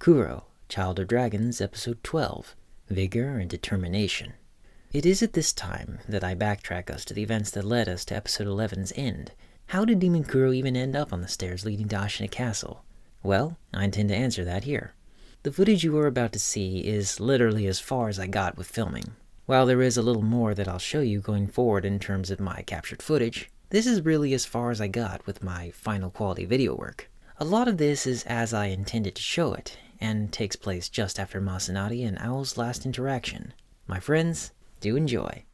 Kuro, Child of Dragons, Episode 12, Vigor and Determination. It is at this time that I backtrack us to the events that led us to Episode 11's end. How did Demon Kuro even end up on the stairs leading to Ashina Castle? Well, I intend to answer that here. The footage you are about to see is literally as far as I got with filming. While there is a little more that I'll show you going forward in terms of my captured footage, this is really as far as I got with my final quality video work. A lot of this is as I intended to show it, and takes place just after Masanati and Owl's last interaction. My friends, do enjoy.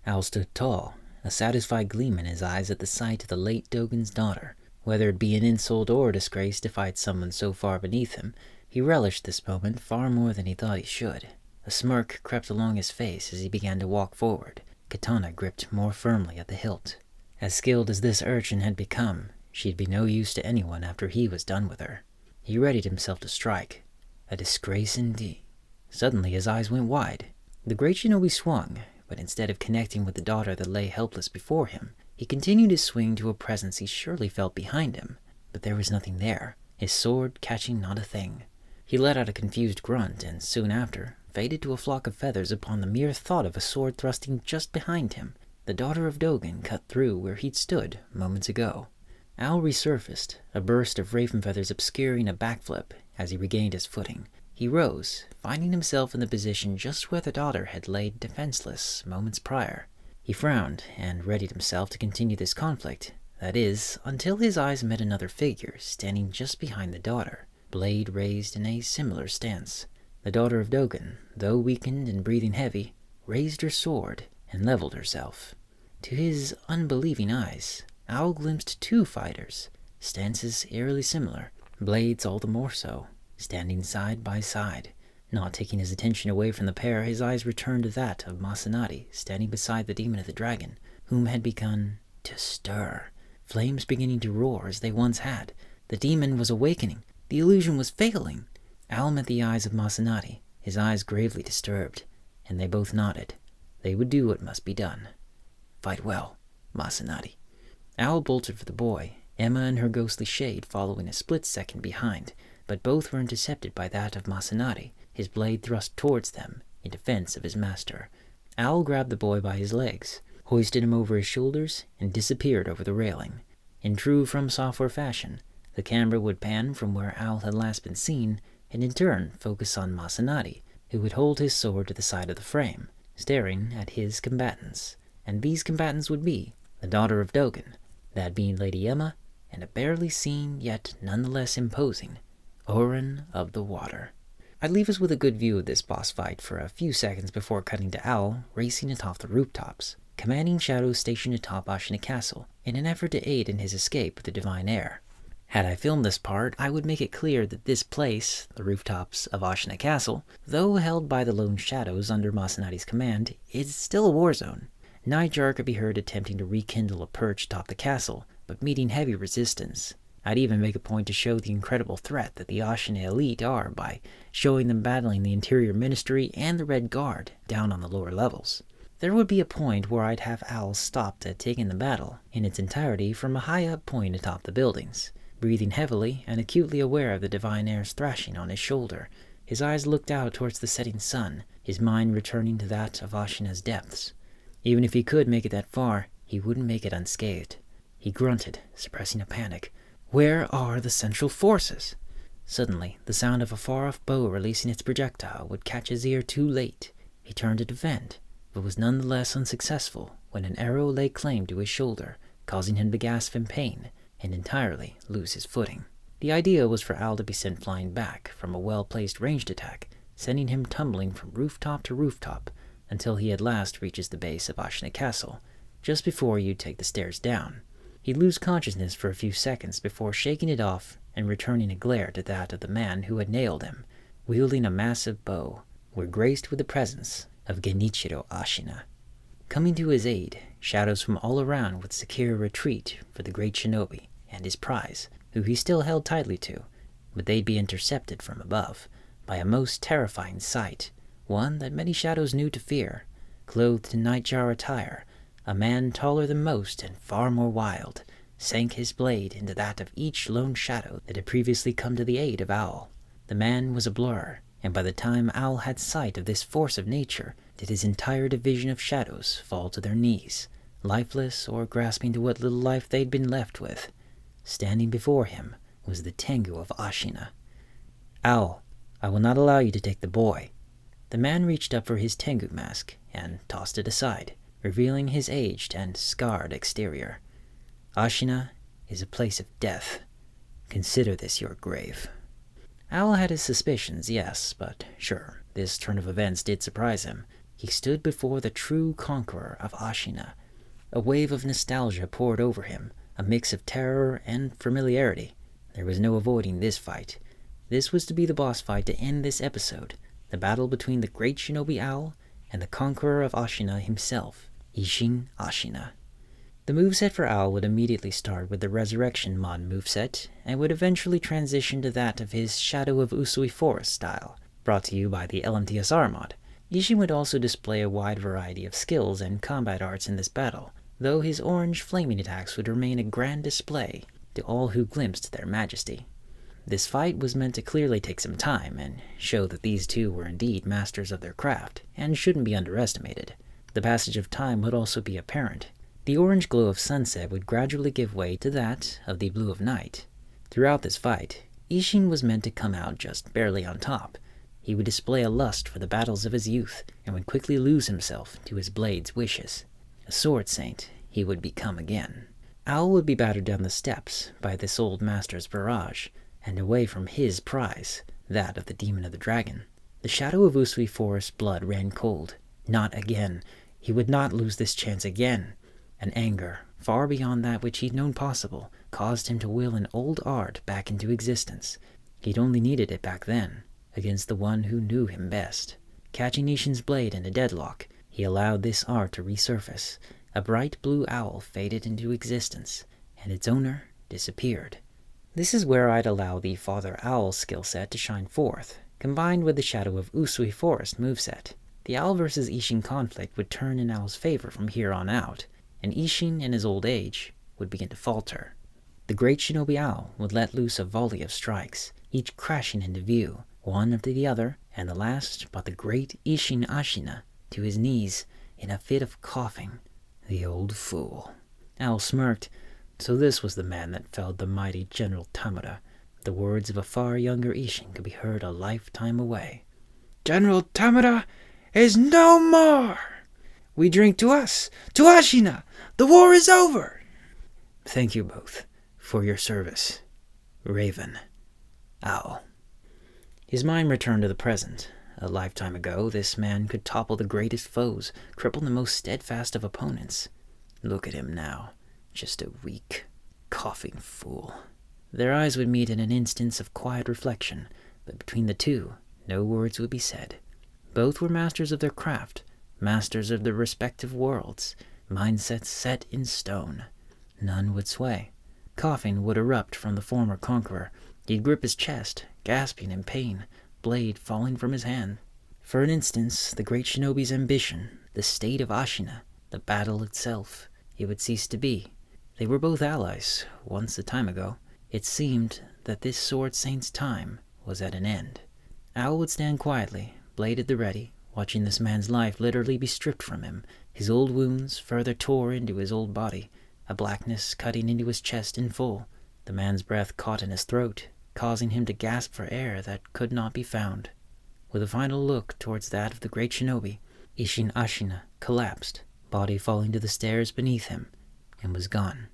Owl stood tall, a satisfied gleam in his eyes at the sight of the late Dogen's daughter. Whether it be an insult or a disgrace to fight someone so far beneath him, he relished this moment far more than he thought he should. A smirk crept along his face as he began to walk forward, katana gripped more firmly at the hilt. As skilled as this urchin had become, she'd be no use to anyone after he was done with her. He readied himself to strike. A disgrace indeed. Suddenly his eyes went wide. The great shinobi swung, but instead of connecting with the daughter that lay helpless before him, he continued his swing to a presence he surely felt behind him, but there was nothing there, his sword catching not a thing. He let out a confused grunt, and soon after, faded to a flock of feathers upon the mere thought of a sword thrusting just behind him. The daughter of Dogen cut through where he'd stood moments ago. Owl resurfaced, a burst of raven feathers obscuring a backflip as he regained his footing. He rose, finding himself in the position just where the daughter had laid defenseless moments prior. He frowned and readied himself to continue this conflict, that is, until his eyes met another figure standing just behind the daughter, blade raised in a similar stance. The daughter of Dogen, though weakened and breathing heavy, raised her sword and leveled herself. To his unbelieving eyes, Owl glimpsed two fighters, stances eerily similar, blades all the more so, standing side by side. Not taking his attention away from the pair, his eyes returned to that of Masanati, standing beside the demon of the dragon, whom had begun to stir. Flames beginning to roar as they once had. The demon was awakening. The illusion was failing. Owl met the eyes of Masanati, his eyes gravely disturbed, and they both nodded. They would do what must be done. Fight well, Masanati. Owl bolted for the boy, Emma and her ghostly shade following a split second behind, but both were intercepted by that of Masanati, his blade thrust towards them in defense of his master. Owl grabbed the boy by his legs, hoisted him over his shoulders, and disappeared over the railing. In true From Software fashion, the camera would pan from where Owl had last been seen, and in turn focus on Masanati, who would hold his sword to the side of the frame, staring at his combatants. And these combatants would be the daughter of Dogen, that being Lady Emma and a barely seen yet nonetheless imposing Orin of the Water. I'd leave us with a good view of this boss fight for a few seconds before cutting to Owl racing atop the rooftops, commanding shadows stationed atop Ashina Castle in an effort to aid in his escape with the divine heir. Had I filmed this part, I would make it clear that this place, the rooftops of Ashina Castle, though held by the lone shadows under Masanadi's command, is still a war zone. Nightjar could be heard attempting to rekindle a perch atop the castle, but meeting heavy resistance. I'd even make a point to show the incredible threat that the Ashina elite are by showing them battling the Interior Ministry and the Red Guard down on the lower levels. There would be a point where I'd have Owl stopped at taking the battle in its entirety from a high-up point atop the buildings. Breathing heavily and acutely aware of the divine heir's thrashing on his shoulder, his eyes looked out towards the setting sun, his mind returning to that of Ashina's depths. Even if he could make it that far, he wouldn't make it unscathed. He grunted, suppressing a panic. Where are the central forces? Suddenly, the sound of a far-off bow releasing its projectile would catch his ear too late. He turned to defend, but was nonetheless unsuccessful when an arrow laid claim to his shoulder, causing him to gasp in pain and entirely lose his footing. The idea was for Owl to be sent flying back from a well-placed ranged attack, sending him tumbling from rooftop to rooftop until he at last reaches the base of Ashina Castle, just before you'd take the stairs down. He'd lose consciousness for a few seconds before shaking it off and returning a glare to that of the man who had nailed him, wielding a massive bow, were graced with the presence of Genichiro Ashina. Coming to his aid, shadows from all around would secure a retreat for the great shinobi and his prize, who he still held tightly to, but they'd be intercepted from above by a most terrifying sight, one that many shadows knew to fear. Clothed in nightjar attire, a man taller than most and far more wild sank his blade into that of each lone shadow that had previously come to the aid of Owl. The man was a blur, and by the time Owl had sight of this force of nature, did his entire division of shadows fall to their knees, lifeless or grasping to what little life they'd been left with. Standing before him was the Tengu of Ashina. Owl, I will not allow you to take the boy. The man reached up for his Tengu mask and tossed it aside, revealing his aged and scarred exterior. Ashina is a place of death. Consider this your grave. Owl had his suspicions, yes, but sure, this turn of events did surprise him. He stood before the true conqueror of Ashina. A wave of nostalgia poured over him, a mix of terror and familiarity. There was no avoiding this fight. This was to be the boss fight to end this episode, the battle between the great shinobi Owl and the conqueror of Ashina himself, Ishin Ashina. The moveset for Owl would immediately start with the Resurrection mod moveset, and would eventually transition to that of his Shadow of Usui Forest style, brought to you by the LMTSR mod. Ishin would also display a wide variety of skills and combat arts in this battle, though his orange flaming attacks would remain a grand display to all who glimpsed their majesty. This fight was meant to clearly take some time and show that these two were indeed masters of their craft and shouldn't be underestimated. The passage of time would also be apparent. The orange glow of sunset would gradually give way to that of the blue of night. Throughout this fight, Ishin was meant to come out just barely on top. He would display a lust for the battles of his youth and would quickly lose himself to his blade's wishes. A sword saint he would become again. Owl would be battered down the steps by this old master's barrage, and away from his prize, that of the Demon of the Dragon. The Shadow of Usui Forest blood ran cold. Not again. He would not lose this chance again. An anger, far beyond that which he'd known possible, caused him to will an old art back into existence. He'd only needed it back then, against the one who knew him best. Catching Ishin's blade in a deadlock, he allowed this art to resurface. A bright blue owl faded into existence, and its owner disappeared. This is where I'd allow the Father Owl skill set to shine forth, combined with the Shadow of Usui Forest moveset. The Owl versus Ishin conflict would turn in Owl's favor from here on out, and Ishin in his old age would begin to falter. The great shinobi Owl would let loose a volley of strikes, each crashing into view, one after the other, and the last brought the great Ishin Ashina to his knees in a fit of coughing. The old fool. Owl smirked. So this was the man that felled the mighty General Tamura. The words of a far younger Ishin could be heard a lifetime away. General Tamura is no more! We drink to us, to Ashina! The war is over! Thank you both For your service. Raven. Owl. His mind returned to the present. A lifetime ago, this man could topple the greatest foes, cripple the most steadfast of opponents. Look at him now. Just a weak, coughing fool. Their eyes would meet in an instance of quiet reflection, but between the two, no words would be said. Both were masters of their craft, masters of their respective worlds, mindsets set in stone. None would sway. Coughing would erupt from the former conqueror. He'd grip his chest, gasping in pain, blade falling from his hand. For an instant, the great shinobi's ambition, the state of Ashina, the battle itself, it would cease to be. They were both allies, once a time ago. It seemed that this sword saint's time was at an end. Owl would stand quietly, blade at the ready, watching this man's life literally be stripped from him. His old wounds further tore into his old body, a blackness cutting into his chest in full. The man's breath caught in his throat, causing him to gasp for air that could not be found. With a final look towards that of the great shinobi, Ishin Ashina collapsed, body falling to the stairs beneath him, and was gone.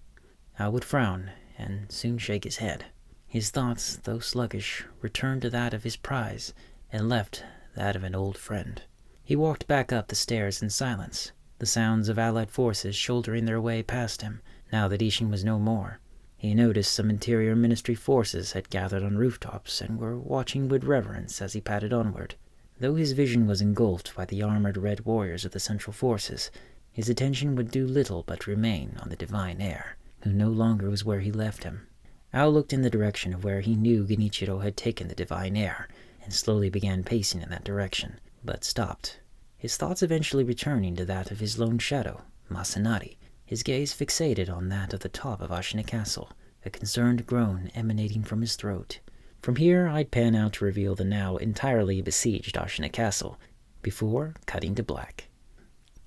Owl would frown and soon shake his head. His thoughts, though sluggish, returned to that of his prize, and left that of an old friend. He walked back up the stairs in silence, the sounds of allied forces shouldering their way past him, now that Ishin was no more. He noticed some Interior Ministry forces had gathered on rooftops and were watching with reverence as he padded onward. Though his vision was engulfed by the armored red warriors of the Central Forces, his attention would do little but remain on the divine heir, who no longer was where he left him. Ao looked in the direction of where he knew Genichiro had taken the divine heir, and slowly began pacing in that direction, but stopped, his thoughts eventually returning to that of his lone shadow, Masanari, his gaze fixated on that of the top of Ashina Castle, a concerned groan emanating from his throat. From here, I'd pan out to reveal the now entirely besieged Ashina Castle, before cutting to black.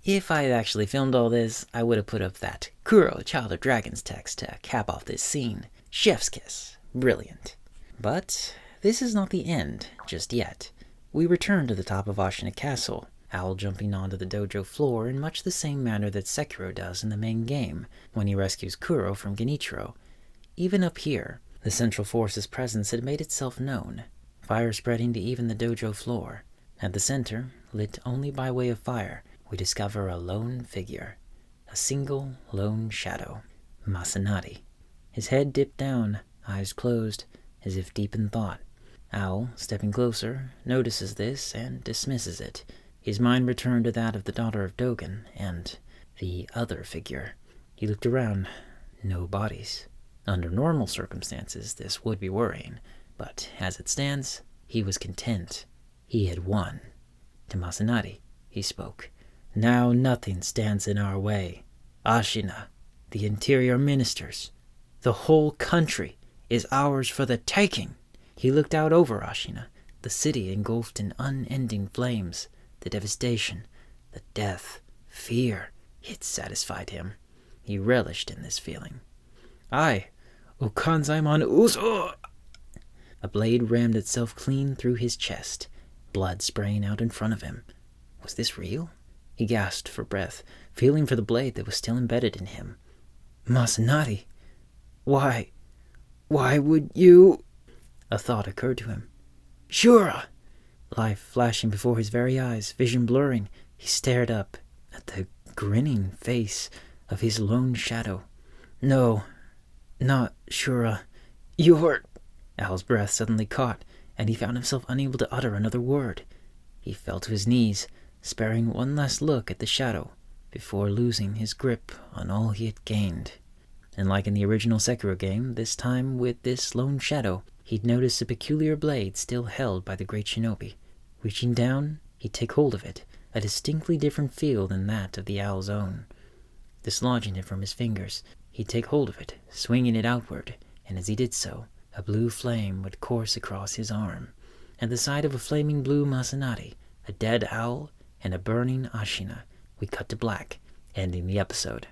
If I had actually filmed all this, I would have put up that Kuro, Child of Dragons text to cap off this scene. Chef's kiss. Brilliant. But this is not the end, just yet. We return to the top of Ashina Castle, Owl jumping onto the dojo floor in much the same manner that Sekiro does in the main game, when he rescues Kuro from Genichiro. Even up here, the Central Force's presence had made itself known, fire spreading to even the dojo floor. At the center, lit only by way of fire, we discover a lone figure, a single lone shadow, Masanari. His head dipped down, eyes closed, as if deep in thought. Owl, stepping closer, notices this and dismisses it. His mind returned to that of the daughter of Dogen, and the other figure. He looked around. No bodies. Under normal circumstances, this would be worrying, but as it stands, he was content. He had won. To Masanari, he spoke. Now nothing stands in our way. Ashina, the interior ministers, the whole country is ours for the taking. He looked out over Ashina, the city engulfed in unending flames. The devastation, the death, fear, it satisfied him. He relished in this feeling. I, Okanzaimon Uzo! A blade rammed itself clean through his chest, blood spraying out in front of him. Was this real? He gasped for breath, feeling for the blade that was still embedded in him. Masanari, why would you? A thought occurred to him. Shura! Life flashing before his very eyes, vision blurring, he stared up at the grinning face of his lone shadow. No, not Shura. You're... Al's breath suddenly caught, and he found himself unable to utter another word. He fell to his knees, sparing one last look at the shadow, before losing his grip on all he had gained. And like in the original Sekiro game, this time with this lone shadow, he'd noticed a peculiar blade still held by the great shinobi. Reaching down, he'd take hold of it, a distinctly different feel than that of the owl's own. Dislodging it from his fingers, he'd take hold of it, swinging it outward, and as he did so, a blue flame would course across his arm. At the sight of a flaming blue Masanari, a dead owl, and a burning Ashina, we cut to black, ending the episode.